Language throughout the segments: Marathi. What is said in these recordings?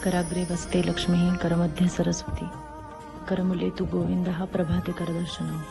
कराग्रे वसते लक्ष्मी करमध्ये सरस्वती करमुले तु गोविंद प्रभाते करदर्शनम.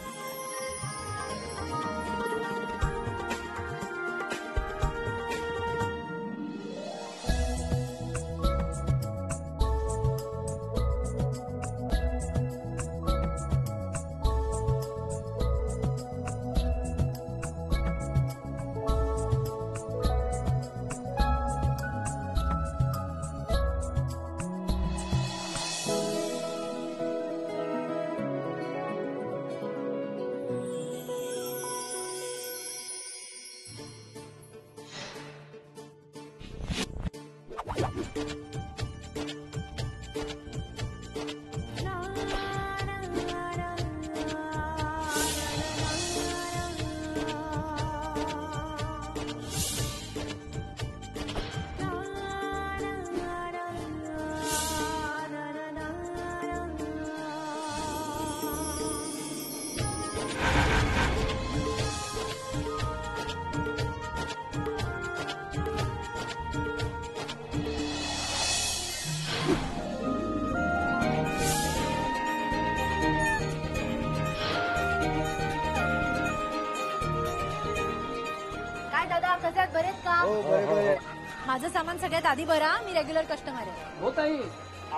माझं सामान सगळ्यात आधी भरा, मी रेग्युलर कस्टमर आहे. हो ताई,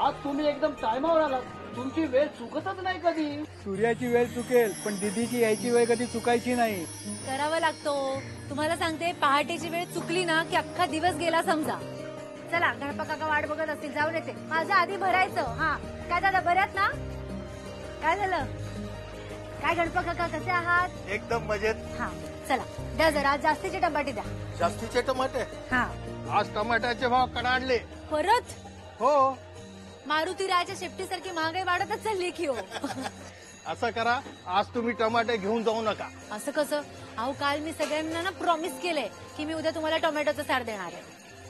आज तुम्ही एकदम टायमावर आलात. तुमची वेळ चुकतच नाही कधी. सूर्याची वेळ चुकेल पण दीदीची यायची वेळ कधी चुकायची नाही. करावं लागतो. तुम्हाला सांगते, पहाटेची वेळ चुकली ना की अख्खा दिवस गेला समजा. चला, गणपा काका वाट बघत असतील, जाऊन येते. माझं आधी भरायचं. हा काय दादा, बऱ्यात ना? काय झालं? काय गणपा काका, कसे आहात? एकदम मजेत. हा चला, द्या जरा जास्तीचे टमाटे द्या. जास्तीचे टमाटे? हा. आज टमाट्याचे भाव कडाडले. परत? हो. मारुती रायाच्या शेपटीसारखी महागाई वाढतच चालली की हो. असं करा, आज तुम्ही टमाटे घेऊन जाऊ नका. असं कसं? अहो, काल मी सगळ्यांना ना प्रॉमिस केलंय की मी उद्या तुम्हाला टोमॅटोचं सार देणार आहे.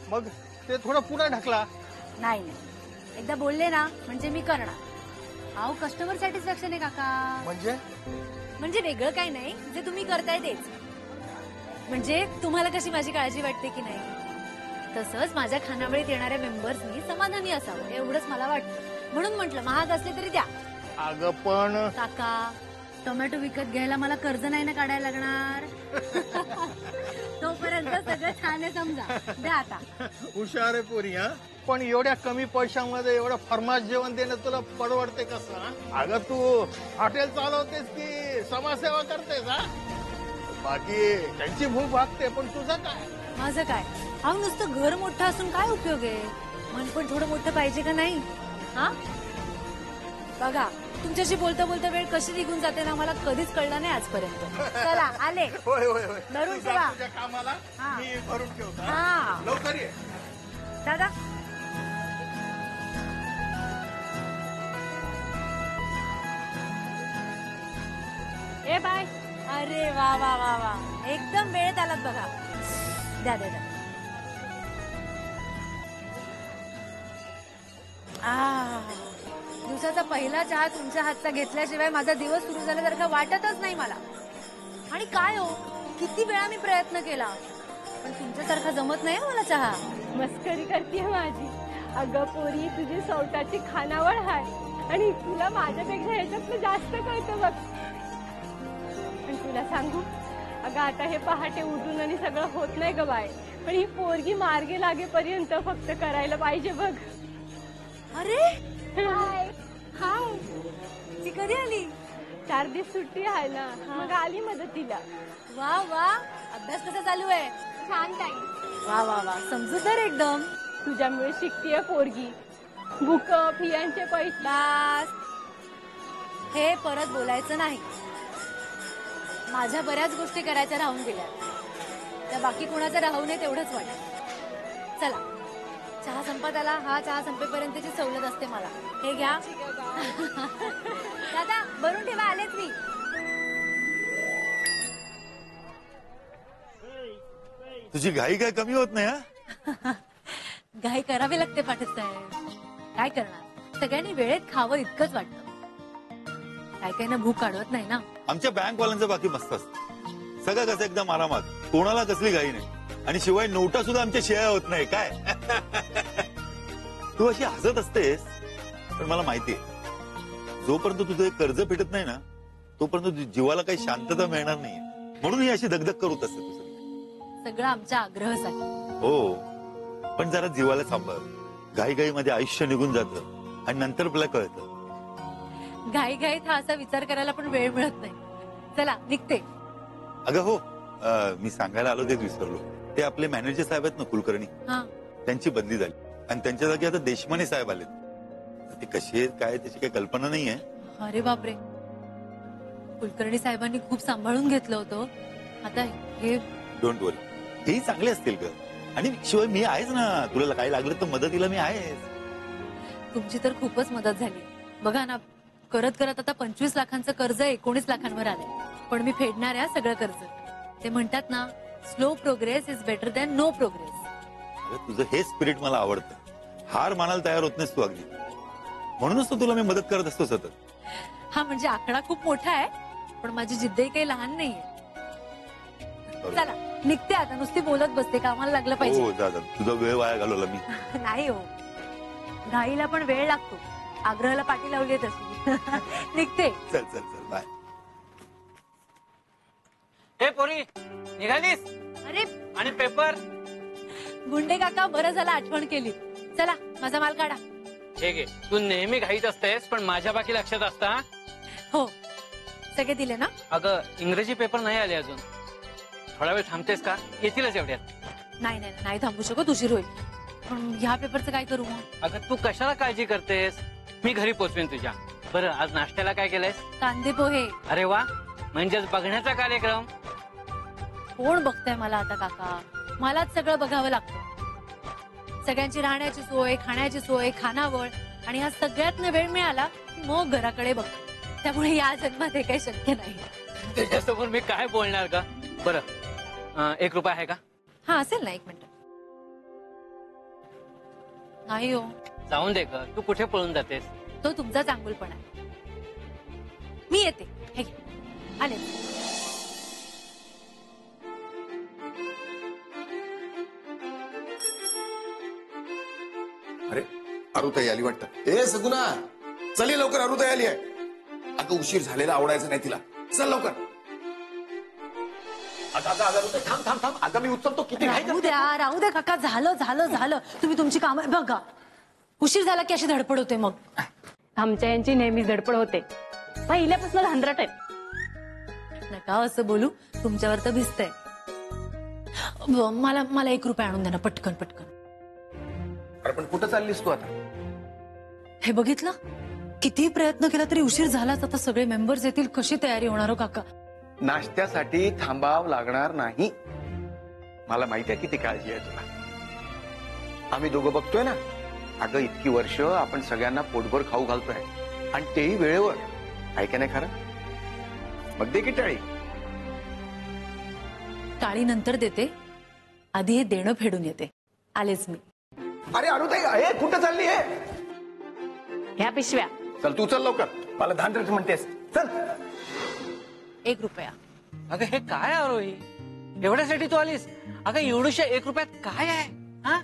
मग ते थोडं पुढे ढकला. नाही, एकदा बोलले ना म्हणजे मी करणार. अहो, कस्टमर सॅटिस्फॅक्शन आहे काका. म्हणजे वेगळं काही नाही, जे तुम्ही करताय तेच. म्हणजे तुम्हाला कशी माझी काळजी वाटते की नाही, तसंच माझ्या खानावळीत येणाऱ्या मेंबर्सनी समाधानी असावं एवढंच मला वाटतं. म्हणून म्हटलं, महाग असले तरी द्या. अगं पण काका, टोमॅटो विकत घ्यायला मला कर्ज नाही ना काढायला लागणार. तोपर्यंत सगळं छान आहे समजा. द्या आता. हुशार आहे पोरी. हा, पण एवढ्या कमी पैशामध्ये एवढं फरमाश जेवण देणं तुला परवडते कसं? अगं तू हॉटेल चालवतेस की समाजसेवा करतेस? हा, बाकी त्यांची भूक भागते, पण तुझं काय? माझं काय? अहो, नुसतं घर मोठं असून काय उपयोग आहे? मन पण थोडं मोठं पाहिजे का नाही? हा बघा, तुमच्याशी बोलता बोलता वेळ कशी निघून जाते ना मला कधीच कळलं नाही आजपर्यंत. चला, आले. होय होय होय. भरून ठेवा. तुझ्या कामाला हा. मी भरून ठेवतो. हा. लवकर ये दादा. ए बाय. अरे वा वा वा वा, एकदम वेळेत आलात बघा. द्या द्या द्या. दिवसाचा पहिला चहा तुमच्या हातचा घेतल्याशिवाय माझा दिवस सुरू झाल्यासारखं वाटतच नाही मला. आणि काय हो, किती वेळा मी प्रयत्न केला, पण तुमच्यासारखा जमत नाही मला चहा. मस्करी करते माझी. अगं पोरी, तुझी सौटाची खानावळ आहे आणि तुला माझ्यापेक्षा ह्याच्यातलं जास्त कळतं बघ. पण तुला सांगू, अगं आता हे पहाटे उठून आणि सगळं होत नाही ग बाय, पण ही पोरगी मार्गे लागेपर्यंत फक्त करायला पाहिजे बघ. अरे हाय हाय, ती कधी आली? 4 दिवस सुट्टी आहे ना, मग आली मदतीला. वा वा, अभ्यास कसा चालू आहे? छान ताई. वा वा वा, समजूतदार एकदम. तुझ्यामुळे शिकतीये पोरगी. बुक, फियांचे पैसे. बस, हे परत बोलायचं नाही. माझ्या बऱ्याच गोष्टी करायच्या राहून गेल्या, त्या बाकी कोणाचं राहू नये तेवढंच वाटत. चला, चहा संपत आला. हा चहा संपेपर्यंतची सवलत असते मला. हे घ्या. दादा, भरून ठेवा, आलेच मी. तुझी घाई काय कमी होत नाही? हा, घाई करावी लागते पाटील साहेब. काय करणार, सगळ्यांनी वेळेत खावं इतकंच वाटतं. काय काय ना भूक काढवत नाही ना. आमच्या बँकवाल्यांचं बाकी मस्त असतं. सगळं कसं एकदम आरामात, कोणाला कसली घाई नाही. आणि शिवाय नोटा सुद्धा आमच्या शिवाय होत नाही. काय तू अशी हसत असतेस, पण मला माहितीये जोपर्यंत तुझं हे कर्ज फेटत नाही ना तोपर्यंत जीवाला काही शांतता मिळणार नाही. म्हणून ही अशी दगदग करत असते तुझं. सगळं आमच्या आग्रहासाठी. हो, पण जरा जीवाला सांभाळ. घाईघाईमध्ये आयुष्य निघून जातं आणि नंतर आपल्याला कळतं. घाईघाईत हा असा विचार करायला पण वेळ मिळत नाही. चला निघते. अगं हो, मी सांगायला आलो तेच विसरलो. ते आपले मॅनेजर साहेब आहेत ना, कुलकर्णी, हा, त्यांची बदली झाली आणि त्यांच्या जागी आता देशमाने साहेब आलेत. ते कशी आहेत काय त्याची काही कल्पना नाहीये. अरे बापरे, कुलकर्णी साहेबांनी खूप सांभाळून घेतलं होतं. आता हे डोंट वरी, हेही चांगले असतील ग. आणि शिवाय मी आहेच ना, तुला काय लागलं तर मदतीला मी आहेच. तुमची तर खूपच मदत झाली. बघा ना, करत करत आता 25 लाखांचं कर्ज 19 लाखांवर आलंय. पण मी फेडणार आहे सगळं कर्ज. ते म्हणतात ना, slow progress is better than no progress. अगं तुझं हे स्पिरिट मला आवडतं. हार मानायला तयार होत नाहीस तू अगदी. म्हणूनच तर तुला मी मदत करत असतो सतत. हा म्हणजे आकडा खूप मोठा आहे, पण माझी जिद्दही काही लहान नाहीये. चला निघते आता. नुसती बोलत बसते, कामाला लागलं पाहिजे. हो जा जा, तुझा वेळ वाया घालवला मी. नाही हो, घाईला पण वेळ लागतो. आग्रहाला पाठी लावली तशी. निघते. चल चल चल बाय. हे पोरी निघालीस? अरे आणि पेपर? गुंडे काका, बरं झालं आठवण केली. चला माझा माल काढा. ठीक आहे, तू नेहमी घाईत असतेस पण माझ्या बाकी लक्षात असता. हो, सगळे दिले ना? अगं इंग्रजी पेपर नाही आले अजून. थोडा वेळ थांबतेस का? येतीलच एवढ्यात. नाही नाही नाही थांबू शकत, उशीर होईल. पण ह्या पेपरचं काय करू मग? अगं तू कशाला काळजी करतेस? मी घरी पोचवेन तुझ्या. बरं आज नाश्त्याला काय केलंयस? कांदे पोहे. अरे वा, म्हणजेच बघण्याचा कार्यक्रम. कोण बघताय मला आता काका? मलाच सगळं बघावं लागतं. सगळ्यांची राहण्याची सोय, खाण्याची सोय, खानावळ, आणि ह्या सगळ्यातनं वेळ मिळाला की मग घराकडे बघतो. त्यामुळे या जन्मात हे काही शक्य नाही. त्याच्यासमोर मी काय बोलणार का? बरं 1 रुपया आहे का? हा असेल ना, 1 मिनिट. नाही हो, जाऊन दे ग, तू कुठे पळून जातेस? तो तुमचा चांगुलपणा आहे. मी येते. हे घे. आले. अरे अरुताई आली वाटतं. ए सगुना, चल ये लवकर, अरुताई आली आहे. अगं उशीर झालेला आवडायचं नाही तिला. चल लवकर. थांब थांब थांब. अगं मी उचलतो. किती घाई राहू करते. द्या, राहू द्या काका. झालं झालं झालं. तुम्ही तुमची कामं बघा. उशीर झाला की अशी धडपड होते मग. आमच्या यांची नेहमीच धडपड होते. पहिल्यापासून धांदरट आहे. नका असं बोलू, तुमच्यावर तर भिजतंय. मला 1 रुपया आणून द्या ना, पटकन पटकन. अरे पण कुठं चाललीस तू आता? हे बघितलं, किती प्रयत्न केला तरी उशीर झालाच. आता सगळे मेंबर्स येतील, कशी तयारी होणार हो काका? नाश्त्यासाठी थांबाव लागणार नाही. मला माहिती आहे किती काळजी आहे तुला. आम्ही दोघं बघतोय ना. अगं इतकी वर्ष आपण सगळ्यांना पोटभर खाऊ घालतोय, आणि तेही वेळेवर. ऐका नाही खरं? मग दे की टाळी. टाळी नंतर देते, आधी हे देणं फेडून येते. आलेच मी. अरे अरुताई, हे कुठं चालली आहे? ह्या पिशव्या. चल तू चल लवकर. मला धांदरच म्हणतेस. चल. 1 रुपया. अगं हे काय आरोही, एवढ्यासाठी तू आलीस? अगं एवढ्याशा 1 रुपयात काय आहे? हा,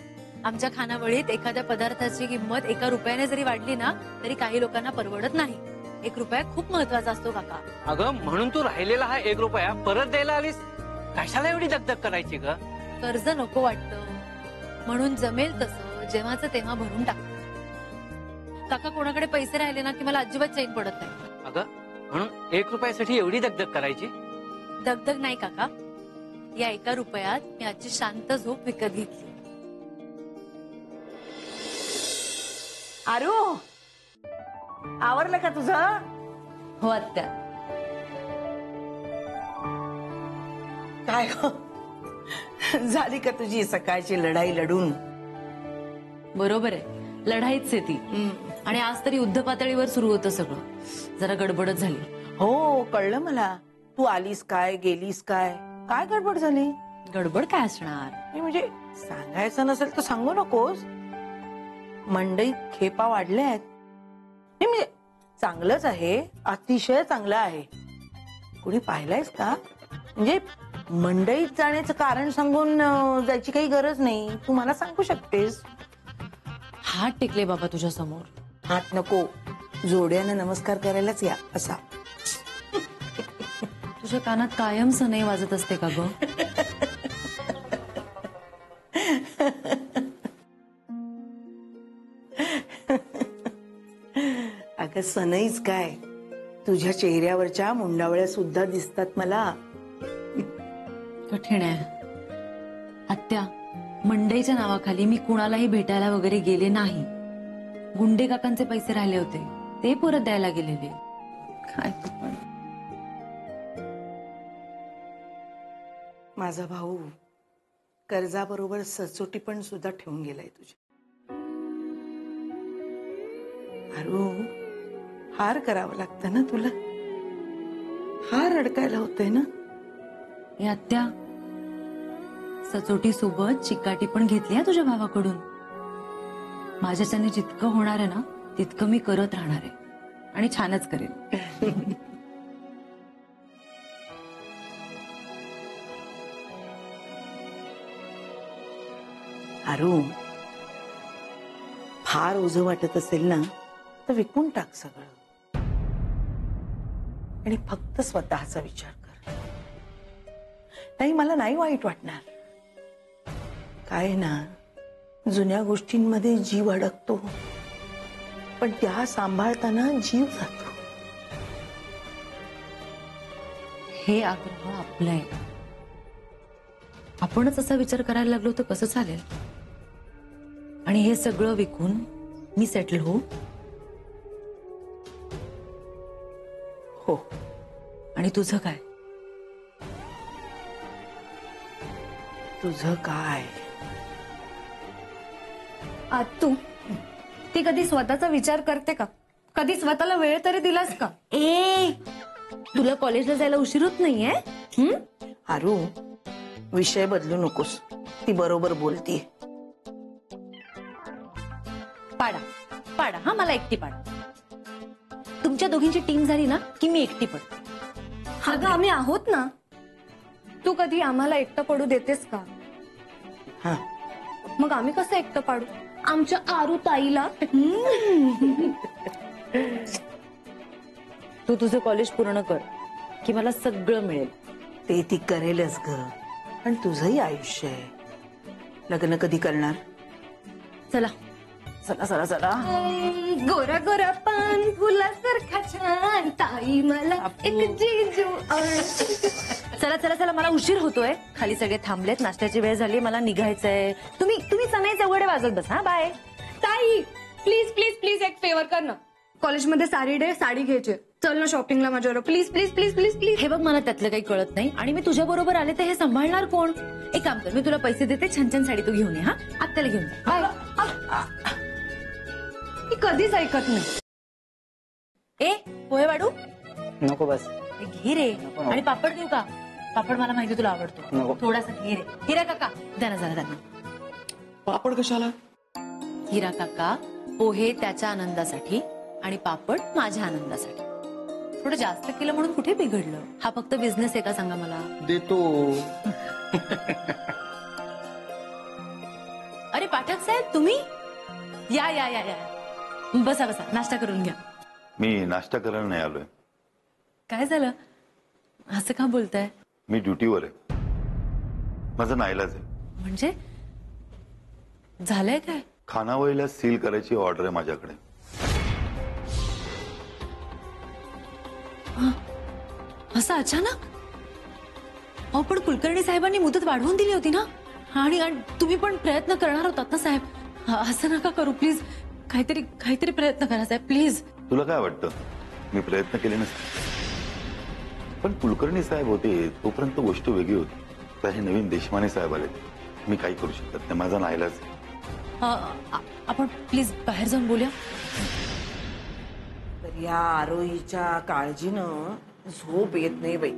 आमच्या खानावळीत एखाद्या पदार्थाची किंमत 1 रुपयाने जरी वाढली ना, तरी काही लोकांना परवडत नाही. 1 रुपया खूप महत्वाचा असतो काका. अगं म्हणून तू राहिलेला हा 1 रुपया परत द्यायला आलीस? कशाला एवढी दगदग करायची ग? कर्ज नको वाटतं, म्हणून जमेल तसं जेव्हाच तेव्हा भरून टाक. काका कोणाकडे पैसे राहिले ना की मला अजिबात चैन पडत नाही. अगं म्हणून 1 रुपयासाठी एवढी दगदग करायची? दगदग नाही काका, या 1 रुपयात मी आजची शांत झोप विकत घेतली. आरू, आवरलं का तुझं? हो आत्या. काय हो, झाली का तुझी सकाळची लढाई लढून? बरोबर आहे, लढाईच आहे ती. आणि आज तरी युद्ध पातळीवर सुरू होतं सगळं. जरा गडबडच झाली. हो कळलं मला. तू आलीस काय, गेलीस काय, काय गडबड झाली? गडबड काय असणार? नाही म्हणजे सांगायचं नसेल तर सांगू नकोस. मंडईत खेपा वाढल्या आहेत. नाही म्हणजे चांगलंच आहे, अतिशय चांगलं आहे. कुणी पाहिलंयस का? म्हणजे मंडईत जाण्याचं कारण सांगून जायची काही गरज नाही. तू मला सांगू शकतेस. हात टेकले बाबा तुझ्या समोर. हात नको, जोड्यानं नमस्कार करायलाच या असा. तुझ्या कानात कायम सनई वाजत असते का ग? अगं सनईच काय, तुझ्या चेहऱ्यावरच्या मुंडावळ्या सुद्धा दिसतात मला. कठीण आहे आत्या. मंडईच्या नावाखाली मी कुणालाही भेटायला वगैरे गेले नाही. गुंडे काकांचे पैसे राहिले होते ते परत द्यायला गेलेले. काय तू पण. माझा भाऊ कर्जाबरोबर सचोटी पण सुद्धा ठेवून गेलाय तुझ्या. अरू, हार करावं लागतं ना तुला. हार अडकायला होतंय ना. ए आत्या, सचोटी सोबत चिकाटी पण घेतली आहे तुझ्या भावाकडून. माझ्याच्याने जितकं होणार आहे ना तितकं मी करत राहणार आहे आणि छानच करेन. अरू, फार ओझं वाटत असेल ना तर विकून टाक सगळं आणि फक्त स्वतःचा विचार कर. नाही, मला नाही वाईट वाटणार. काय ना, जुन्या गोष्टींमध्ये जीव अडकतो पण त्या सांभाळताना जीव जातो. हे आग्रह आपलं आहे. आपणच असा विचार करायला लागलो तर कसं चालेल. आणि हे सगळं विकून मी सेटल हो. हो. आणि तुझं काय? तुझं काय? तू ती कधी स्वतःचा विचार करते का? कधी स्वतःला वेळ तरी दिलास का? तुला कॉलेजला जायला उशीर होत नाहीये? अरू, विषय बदलू नकोस. ती बरोबर बोलतीये. पाडा पाडा, हा मला एकटी पाडा. तुमच्या दोघींची टीम झाली ना की मी एकटी पडते. अगं आम्ही आहोत ना. तू कधी आम्हाला एकटं पडू देतेस का? हा, मग आम्ही कसं एकटं पाडू आमच्या आरू ताईला? तू तुझं कॉलेज पूर्ण कर की मला सगळं मिळेल. ते ती करेलच ग, पण तुझंही आयुष्य आहे. लग्न कधी करणार? चला चला चला चला. गोरा गोरा पान फुलासारखा छान ताई मला एक जीजू. चला चला चला, मला उशीर होतोय. खाली सगळे थांबलेत, नाश्त्याची वेळ झाली, मला निघायचंय. तुम्ही सनईचे वगैरे वाजत बस. हा, बाय. ताई प्लीज प्लीज प्लीज एक फेवर कर ना. कॉलेजमध्ये साडी डे, साडी घ्यायची. चल ना शॉपिंगला माझ्यावर. Please please please please please. हे बघ, मला त्यातलं काही कळत नाही आणि मी तुझ्या बरोबर आले तर हे सांभाळणार कोण? एक काम कर, मी तुला पैसे देते, छान छान साडी तू घेऊन ये. हा, आत्याला घेऊन ये. बाय. मी कधीच ऐकत नाही. ए, पोहे वाढू नको बस. घे रे. आणि पापड देऊ का? पापड मला माहिती तुला आवडतो. थोडासा घे रे. हिरा काका द्या ना जरा त्यांना. पापड कशाला? हिरा काका, पोहे त्याच्या आनंदासाठी आणि पापड माझ्या आनंदासाठी. थोडं जास्त केलं म्हणून कुठे बिघडलं? हा फक्त बिझनेस आहे का सांगा मला? देतो. अरे पाठक साहेब, तुम्ही या या या या. बसा बसा, नाश्ता करून घ्या. मी नाश्ता करायला नाही आलोय. काय झालं? असं का बोलताय? मी ड्युटीवर आहे. माझा नाईलाज आहे. म्हणजे झालंय काय? खानावळीला सील करायची ऑर्डर आहे माझ्याकडे. असं अचानक? अहो पण कुलकर्णी साहेबांनी मुदत वाढवून दिली होती ना. आणि तुम्ही पण प्रयत्न करणार होतात ना साहेब. असं नका करू प्लीज. काहीतरी प्रयत्न करा साहेब प्लीज. तुला काय वाटतं मी प्रयत्न केले नसते? पण कुलकर्णी साहेब होते तोपर्यंत गोष्ट वेगळी होती. तर हे नवीन देशमाने साहेब आले, मी काही करू शकत नाही. माझा नाईलाज. आपण प्लीज बाहेर जाऊन बोलूया. तर या आरोहीच्या काळजीनं झोप येत नाही बाई.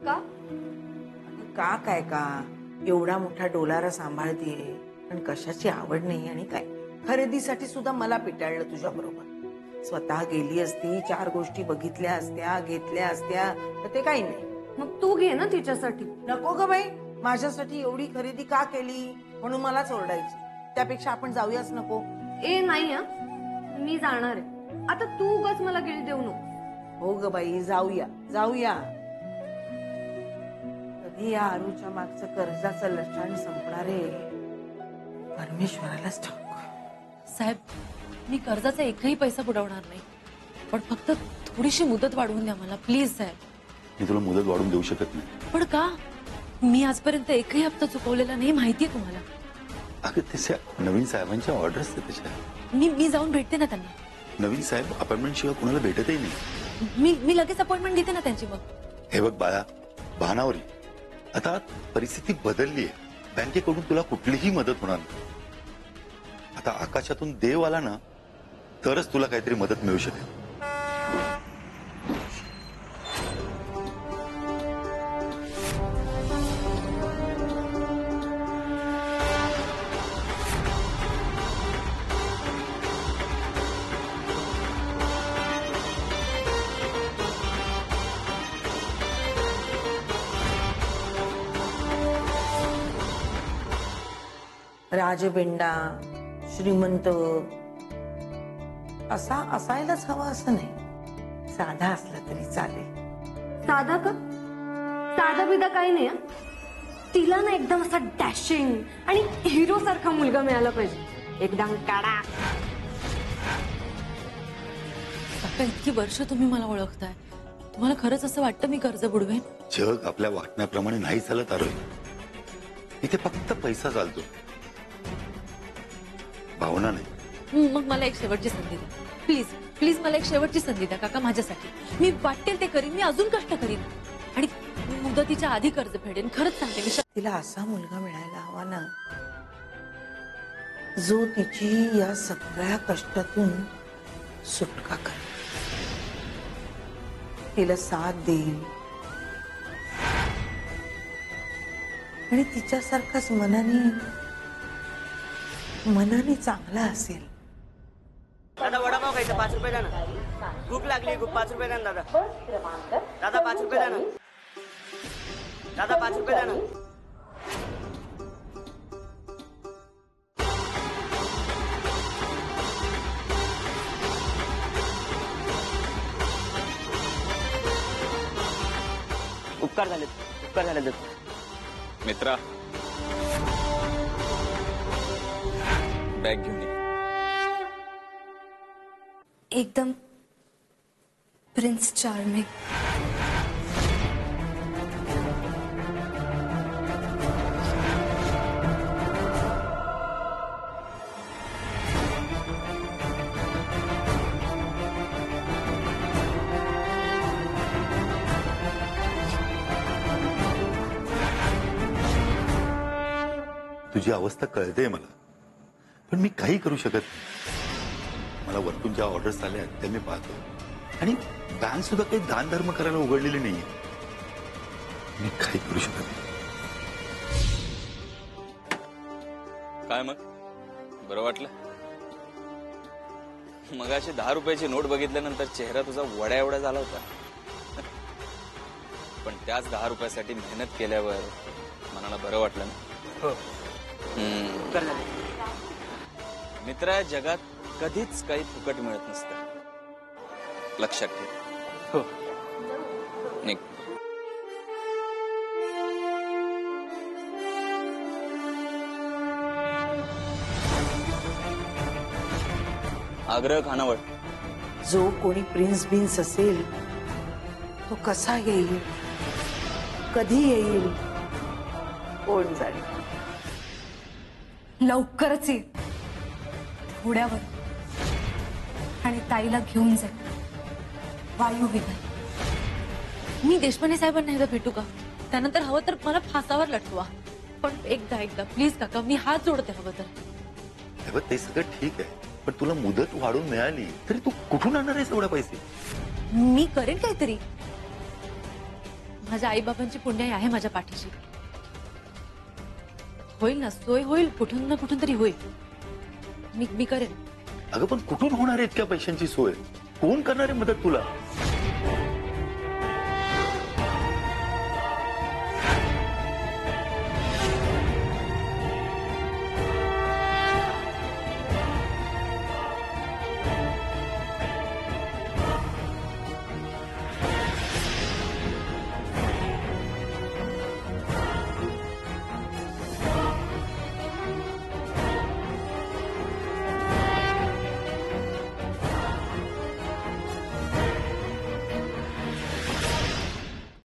का? का काय का एवढा मोठा डोलारा सांभाळतीये आणि कशाची आवड नाही. आणि काय खरेदीसाठी सुद्धा मला पिटाळलं तुझ्या बरोबर. स्वतः गेली असती, 4 गोष्टी बघितल्या असत्या, घेतल्या असत्या, तर ते काही नाही. मग तू घे ना तिच्यासाठी. नको ग बाई, माझ्यासाठी एवढी खरेदी का केली म्हणून मलाच ओरडायची. त्यापेक्षा आपण जाऊयाच नको. ए नाही हा, मी जाणार आहे आता. तू उगाच मला गिळी देऊ नको. हो ग बाई, जाऊया जाऊया. कधी या आरूच्या मागचं कर्जाचं लक्षण संपणार आहे परमेश्वरालाच ठाऊक. साहेब, मी कर्जाचा एकही पैसा बुडवणार नाही, पण फक्त थोडीशी मुदत वाढवून द्या मला प्लीज साहेब. मी तुला मुदत वाढून देऊ शकत नाही. पण का? मी आजपर्यंत एकही हप्ता चुकवलेला नाही, माहितीये तुम्हाला. अगं त्याच्या नवीन साहेबांच्या ऑर्डर्स आहेत त्याच्या. मी जाऊन भेटते ना त्यांना. नवीन साहेब अपॉइंटमेंट शिवाय कुणाला भेटतही नाही. मी लगेच अपॉइंटमेंट घेते ना त्यांची मग. हे बघ बाळा, भानावरी आता परिस्थिती बदलली आहे. बँकेकडून तुला कुठलीही मदत होणार नाही. आता आकाशातून देव आला ना तरच तुला काहीतरी मदत मिळू शकेल. राजबिंडा, श्रीमंत असा असायलाच हवा असं नाही. साधा असला तरी चालेल. साधा का? साधा बिधा काही नाही हा. तिला ना एकदम असा डॅशिंग आणि हिरो सारखा मुलगा मिळाला पाहिजे. एकदम काढा. काका, इतकी वर्ष तुम्ही मला ओळखताय, तुम्हाला खरंच असं वाटतं मी कर्ज बुडवेन? जग आपल्या वाटण्याप्रमाणे नाही चालत आरोय. इथे फक्त पैसा चालतो, भावना नाही. मग मला एक शेवटची संधी द्या प्लीज. प्लीज मला एक शेवटची संधी द्या काका माझ्यासाठी. मी वाटेल ते करीन, मी अजून कष्ट करीन आणि मुदतीच्या आधी कर्ज फेडेन. खरंच सांगते मी. तिला असा मुलगा मिळायला हवा ना जो तिची या सगळ्या कष्टातून सुटका कर, तिला साथ देईल आणि तिच्यासारखाच मनाने चांगला असेल. दादा वडापाव खायचा, 5 रुपये द्या ना. भूक लागली खूप, 5 रुपये द्या ना दादा. दादा 5 रुपये द्या ना. दादा 5 रुपये द्या ना. उपकार झाले मित्रा, बॅग घेऊन ये. एकदम प्रिन्स चार्मिंग. तुझी अवस्था कळते मला, पण मी काही करू शकत नाही. मला वरतून ज्या ऑर्डर्स आल्या त्या मी पाहतो आणि बँक सुद्धा काही दान धर्म करायला उघडलेली नाहीये. मी काही करू शकत नाही. काय मग बरं वाटलं? मगाशी 10 रुपयाची नोट बघितल्यानंतर चेहरा तुझा वड्या एवढा झाला होता, पण त्याच 10 रुपयासाठी मेहनत केल्यावर मनाला बरं वाटलं ना. मित्रा, जगात कधीच काही फुकट मिळत नसतं, लक्षात ठेव. निघ. आग्रह खानावळ. जो कोणी प्रिन्स बिन्स असेल तो कसा येईल, कधी येईल, कोण जाणे. लवकरच ये, घोड्यावर, आणि ताईला घेऊन जाईल वायू विमान. मी देशपांडे साहेबांना एकदा भेटू का? त्यानंतर हवं तर मला फासावर लटकवा, पण एकदा प्लीज काका, मी हात जोडते हवं तर. ते सगळं ठीक आहे, पण तुला मुदत वाढून मिळाली तरी तू कुठून आणणार आहेस एवढे पैसे? मी करेन काहीतरी. माझ्या आईबाबांची पुण्याई आहे माझ्या पाठीशी. होईल ना, सोय होईल, कुठून ना कुठून तरी होईल. मी करेन. अगं पण कुठून होणार आहे इतक्या पैशांची सोय? कोण करणार आहे मदत तुला?